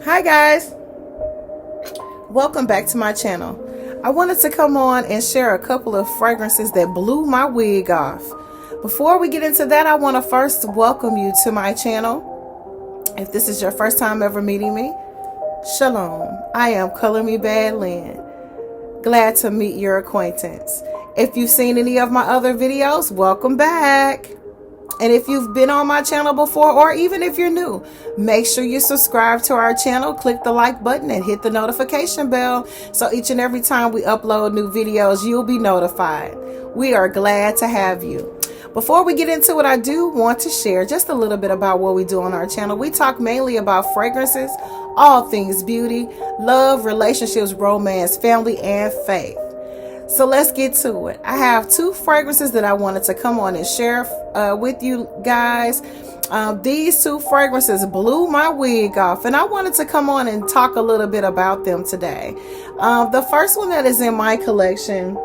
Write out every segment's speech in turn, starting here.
Hi guys, welcome back to my channel. I wanted to come on and share a couple of fragrances that blew my wig off. Before we get into that, I want to first welcome you to my channel. If this is your first time ever meeting me, Shalom. I am Color Me Bad Lynn. Glad to meet your acquaintance. If you've seen any of my other videos, welcome back. And if you've been on my channel before, or even if you're new, make sure you subscribe to our channel, click the like button and hit the notification bell so each and every time we upload new videos, you'll be notified. We are glad to have you. Before we get into it, I do want to share just a little bit about what we do on our channel. We talk mainly about fragrances, all things beauty, love, relationships, romance, family, and faith. So let's get to it. I have two fragrances that I wanted to come on and share with you guys. These two fragrances blew my wig off, and I wanted to come on and talk a little bit about them today. The first one that is in my collection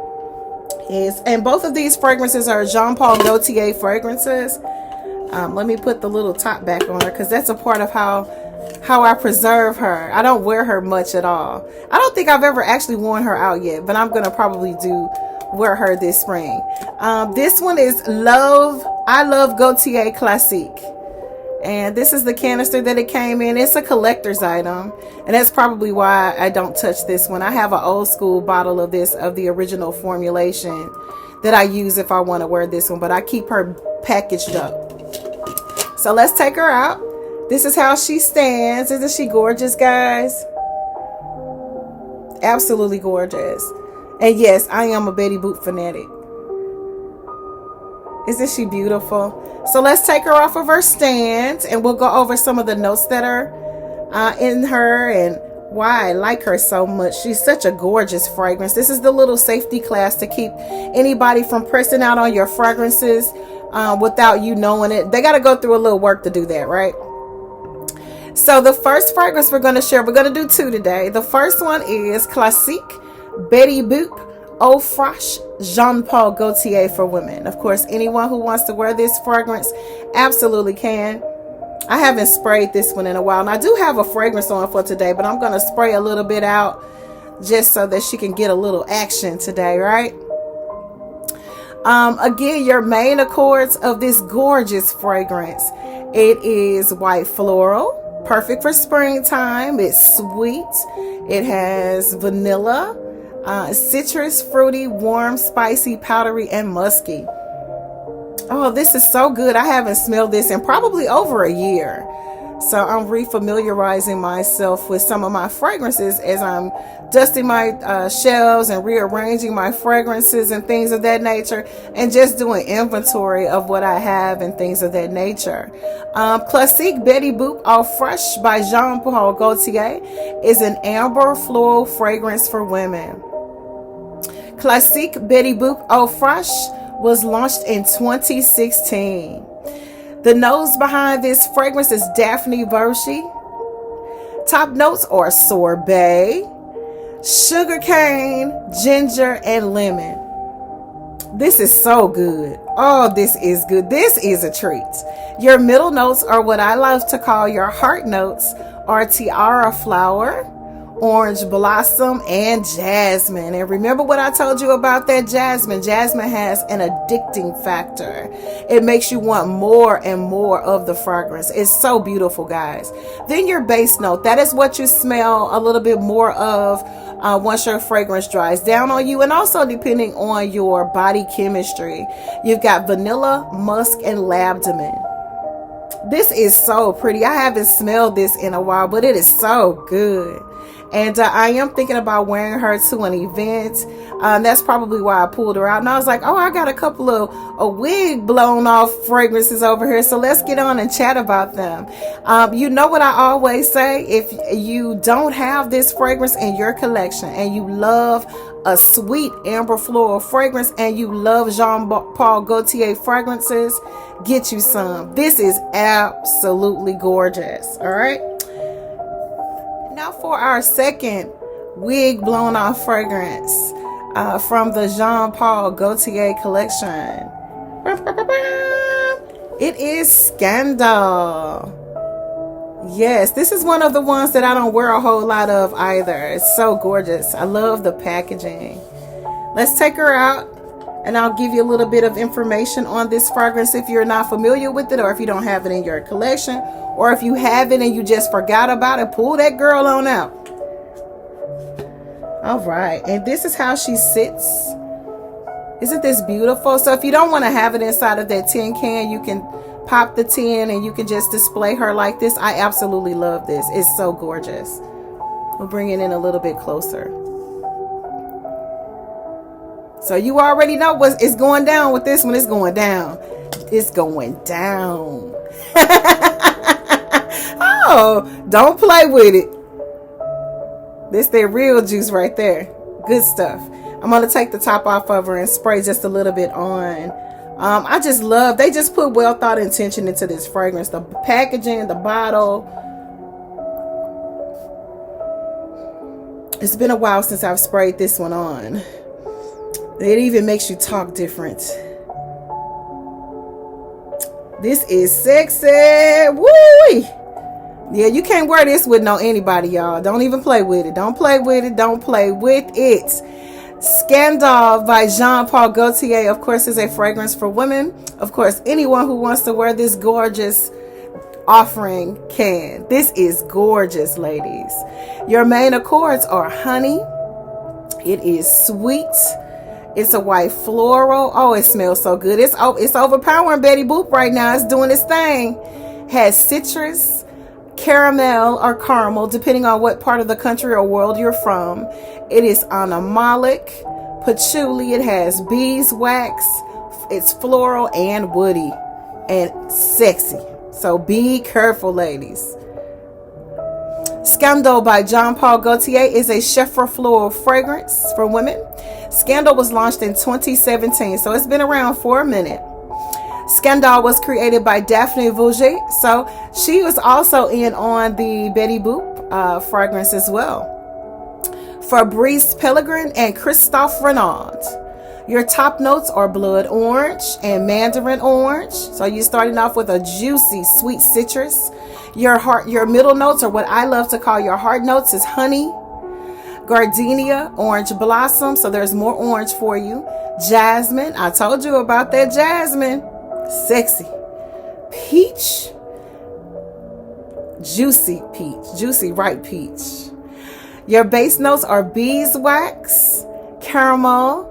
is, and both of these fragrances are Jean Gaultier fragrances. Let me put the little top back on her because that's a part of how I preserve her. I don't wear her much at all. I don't think I've ever actually worn her out yet, but I'm gonna probably wear her this spring. This one is I Love Gaultier Classique, and this is the canister that it came in. It's a collector's item, and that's probably why I don't touch this one. I have an old school bottle of the original formulation that I use if I want to wear this one, but I keep her packaged up. So let's take her out. This is how she stands. Isn't she gorgeous, guys? Absolutely gorgeous. And yes, I am a Betty Boop fanatic. Isn't she beautiful? So let's take her off of her stand and we'll go over some of the notes that are in her and why I like her so much. She's such a gorgeous fragrance. This is the little safety class to keep anybody from pressing out on your fragrances without you knowing it. They got to go through a little work to do that, right? So the first fragrance we're going to share, we're going to do two today. The first one is Classique Betty Boop Eau Fraiche Jean Gaultier for women. Of course, anyone who wants to wear this fragrance absolutely can. I haven't sprayed this one in a while, and I do have a fragrance on for today, but I'm going to spray a little bit out just so that she can get a little action today, right? Again, your main accords of this gorgeous fragrance. It is white floral. Perfect for springtime. It's sweet. It has vanilla, citrus, fruity, warm, spicy, powdery, and musky. Oh, this is so good. I haven't smelled this in probably over a year. So I'm refamiliarizing myself with some of my fragrances as I'm dusting my shelves and rearranging my fragrances and things of that nature, and just doing inventory of what I have and things of that nature. Classique Betty Boop Eau Fraiche by Jean Gaultier is an amber floral fragrance for women. Classique Betty Boop Eau Fraiche was launched in 2016. The notes behind this fragrance is Daphne Virgie. Top notes are sorbet, sugarcane, ginger, and lemon. This is so good. Oh, this is good. This is a treat. Your middle notes are what I love to call your heart notes, are tiara flower, orange blossom, and jasmine. And remember what I told you about that jasmine. Jasmine has an addicting factor. It makes you want more and more of the fragrance. It's so beautiful, guys. Then your base note, that is what you smell a little bit more of once your fragrance dries down on you, and also depending on your body chemistry. You've got vanilla, musk, and labdamen. This is so pretty. I haven't smelled this in a while, but it is so good. And I am thinking about wearing her to an event. That's probably why I pulled her out. And I was like, oh, I got a couple of a wig blown off fragrances over here. So let's get on and chat about them. You know what I always say? If you don't have this fragrance in your collection and you love a sweet amber floral fragrance and you love Jean Gaultier fragrances, get you some. This is absolutely gorgeous. All right. Now for our second wig blown off fragrance from the Jean Gaultier collection. It is Scandal. Yes, this is one of the ones that I don't wear a whole lot of either. It's so gorgeous. I love the packaging. Let's take her out and I'll give you a little bit of information on this fragrance if you're not familiar with it, or if you don't have it in your collection, or if you have it and you just forgot about it, pull that girl on out. All right, and this is how she sits. Isn't this beautiful? So if you don't want to have it inside of that tin can, you can pop the tin and you can just display her like this. I absolutely love this. It's so gorgeous. We'll bring it in a little bit closer. So you already know what is going down with this one. It's going down. It's going down. Oh, don't play with it. This their real juice right there. Good stuff. I'm going to take the top off of her and spray just a little bit on. I just love, they just put well thought intention into this fragrance. The packaging, the bottle. It's been a while since I've sprayed this one on. It even makes you talk different. This is sexy. Woo! Yeah, you can't wear this with no anybody, y'all. Don't even play with it. Don't play with it. Don't play with it. Scandal by Jean Gaultier, of course, is a fragrance for women. Of course, anyone who wants to wear this gorgeous offering can. This is gorgeous, ladies. Your main accords are honey. It is sweet. It's a white floral. Oh, it smells so good. It's overpowering Betty Boop right now. It's doing its thing. Has citrus, caramel, or caramel, depending on what part of the country or world you're from. It is animalic, patchouli. It has beeswax. It's floral and woody and sexy. So be careful, ladies. Scandal by Jean Gaultier is a Chefra floral fragrance for women. Scandal was launched in 2017, so it's been around for a minute. Scandal was created by Daphne Vouget, so she was also in on the Betty Boop fragrance as well. Fabrice Pellegrin and Christophe Renaud. Your top notes are blood orange and mandarin orange. So you're starting off with a juicy, sweet citrus. Your middle notes, or what I love to call your heart notes, is honey, gardenia, orange blossom. So there's more orange for you. Jasmine. I told you about that jasmine. Sexy. Peach. Juicy ripe peach. Your base notes are beeswax, caramel,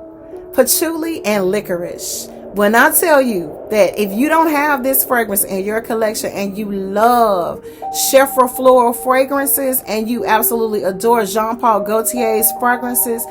patchouli, and licorice. When I tell you that if you don't have this fragrance in your collection and you love Chefra floral fragrances and you absolutely adore Jean Gaultier's fragrances,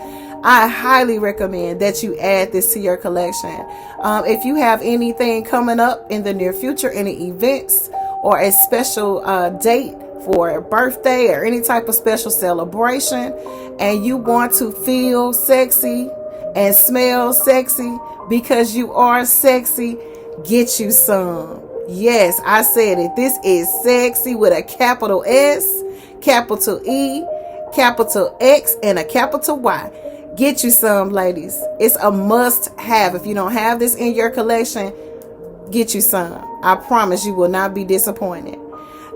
I highly recommend that you add this to your collection. If you have anything coming up in the near future, any events or a special date for a birthday or any type of special celebration, and you want to feel sexy and smell sexy because you are sexy, get you some. Yes, I said it. This is sexy with a capital S, capital E, capital X, and a capital Y. Get you some, ladies. It's a must have. If you don't have this in your collection, get you some. I promise you will not be disappointed.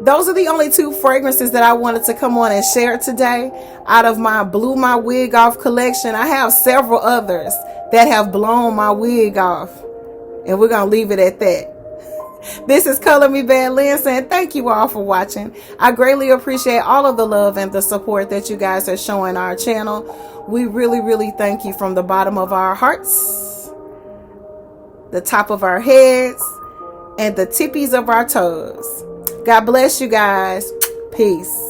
Those are the only two fragrances that I wanted to come on and share today out of my Blew My Wig Off collection. I have several others that have blown my wig off, and we're going to leave it at that. This is Color Me Bad Lynn saying thank you all for watching. I greatly appreciate all of the love and the support that you guys are showing our channel. We really, really thank you from the bottom of our hearts, the top of our heads, and the tippies of our toes. God bless you guys. Peace.